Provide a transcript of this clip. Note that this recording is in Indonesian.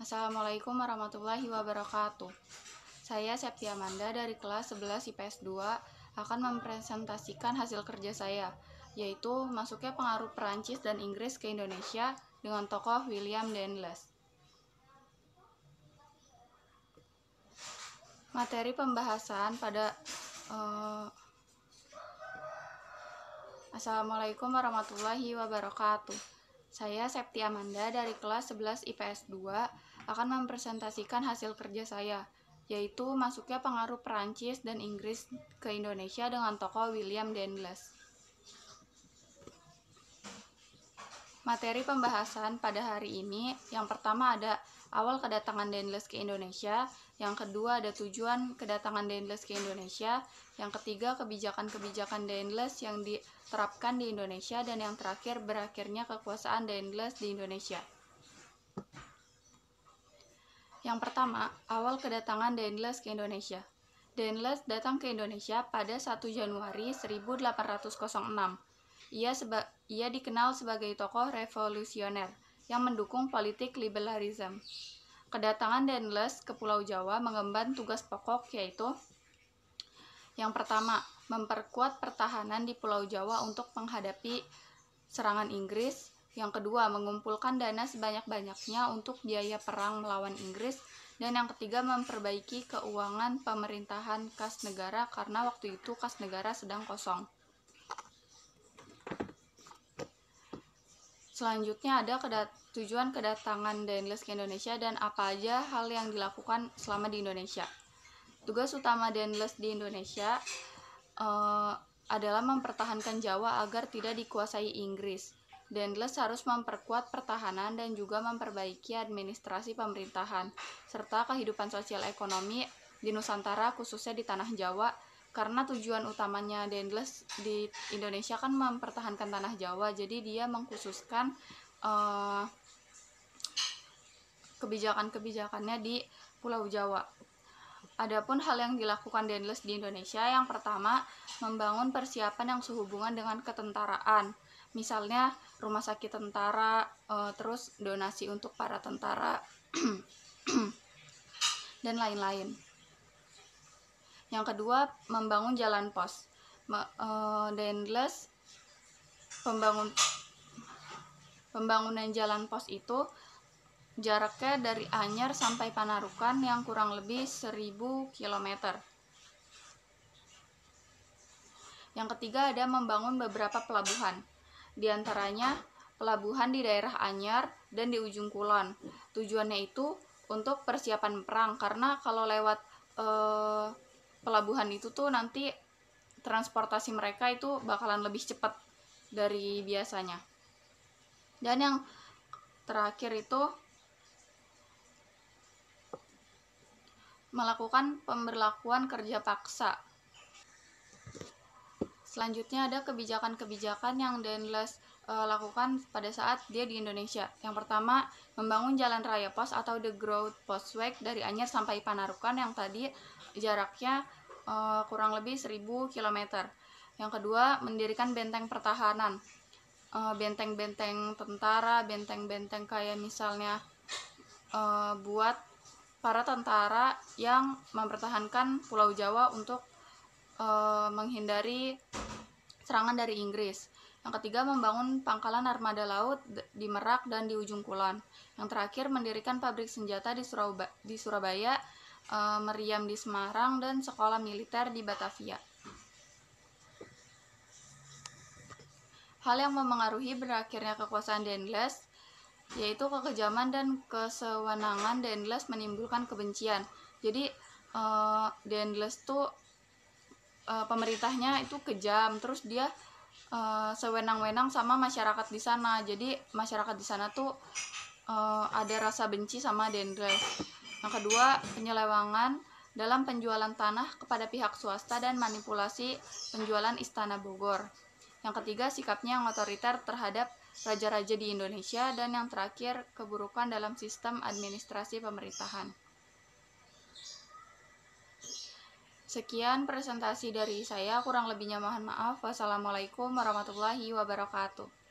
Assalamualaikum warahmatullahi wabarakatuh. Saya Septi Amanda dari kelas 11 IPS 2 akan mempresentasikan hasil kerja saya, yaitu masuknya pengaruh Perancis dan Inggris ke Indonesia dengan tokoh William Danells. Materi pembahasan pada Assalamualaikum warahmatullahi wabarakatuh. Saya Septi Amanda dari kelas 11 IPS 2 akan mempresentasikan hasil kerja saya, yaitu masuknya pengaruh Perancis dan Inggris ke Indonesia dengan tokoh William Danells. Materi pembahasan pada hari ini, yang pertama ada awal kedatangan Danells ke Indonesia, yang kedua ada tujuan kedatangan Danells ke Indonesia, yang ketiga kebijakan-kebijakan Danells yang diterapkan di Indonesia, dan yang terakhir berakhirnya kekuasaan Danells di Indonesia. Yang pertama, awal kedatangan Danells ke Indonesia. Danells datang ke Indonesia pada 1 Januari 1806. Ia dikenal sebagai tokoh revolusioner yang mendukung politik liberalisme. Kedatangan Danells ke Pulau Jawa mengemban tugas pokok, yaitu yang pertama, memperkuat pertahanan di Pulau Jawa untuk menghadapi serangan Inggris. Yang kedua, mengumpulkan dana sebanyak-banyaknya untuk biaya perang melawan Inggris. Dan yang ketiga, memperbaiki keuangan pemerintahan kas negara karena waktu itu kas negara sedang kosong. Selanjutnya ada tujuan kedatangan Danells ke Indonesia dan apa aja hal yang dilakukan selama di Indonesia. Tugas utama Danells di Indonesia adalah mempertahankan Jawa agar tidak dikuasai Inggris. Danells harus memperkuat pertahanan dan juga memperbaiki administrasi pemerintahan, serta kehidupan sosial ekonomi di Nusantara, khususnya di Tanah Jawa, karena tujuan utamanya Danells di Indonesia kan mempertahankan Tanah Jawa, jadi dia mengkhususkan kebijakan-kebijakannya di Pulau Jawa. Adapun hal yang dilakukan Danells di Indonesia, yang pertama, membangun persiapan yang sehubungan dengan ketentaraan. Misalnya rumah sakit tentara, terus donasi untuk para tentara, dan lain-lain. Yang kedua, membangun jalan pos. Danells pembangunan jalan pos itu jaraknya dari Anyer sampai Panarukan yang kurang lebih 1000 km. Yang ketiga ada membangun beberapa pelabuhan. Di antaranya pelabuhan di daerah Anyer dan di ujung Kulon. Tujuannya itu untuk persiapan perang, karena kalau lewat pelabuhan itu tuh nanti transportasi mereka itu bakalan lebih cepat dari biasanya. Dan yang terakhir itu melakukan pemberlakuan kerja paksa. Selanjutnya ada kebijakan-kebijakan yang Danells lakukan pada saat dia di Indonesia. Yang pertama, membangun jalan raya pos atau The Growth Postweg dari Anyer sampai Panarukan yang tadi jaraknya kurang lebih 1000 km. Yang kedua, mendirikan benteng pertahanan. Benteng-benteng tentara, benteng-benteng kayak misalnya buat para tentara yang mempertahankan Pulau Jawa untuk menghindari serangan dari Inggris. Yang ketiga, membangun pangkalan armada laut di Merak dan di ujung Kulon. Yang terakhir, mendirikan pabrik senjata di Surabaya, meriam di Semarang, dan sekolah militer di Batavia. Hal yang memengaruhi berakhirnya kekuasaan Danells yaitu kekejaman dan kesewenangan Danells menimbulkan kebencian. Jadi Danells tuh pemerintahnya itu kejam, terus dia sewenang-wenang sama masyarakat di sana. Jadi masyarakat di sana tuh ada rasa benci sama Danells. Yang kedua, penyelewangan dalam penjualan tanah kepada pihak swasta dan manipulasi penjualan Istana Bogor. Yang ketiga, sikapnya yang otoriter terhadap raja-raja di Indonesia. Dan yang terakhir, keburukan dalam sistem administrasi pemerintahan. Sekian presentasi dari saya, kurang lebihnya mohon maaf. Wassalamualaikum warahmatullahi wabarakatuh.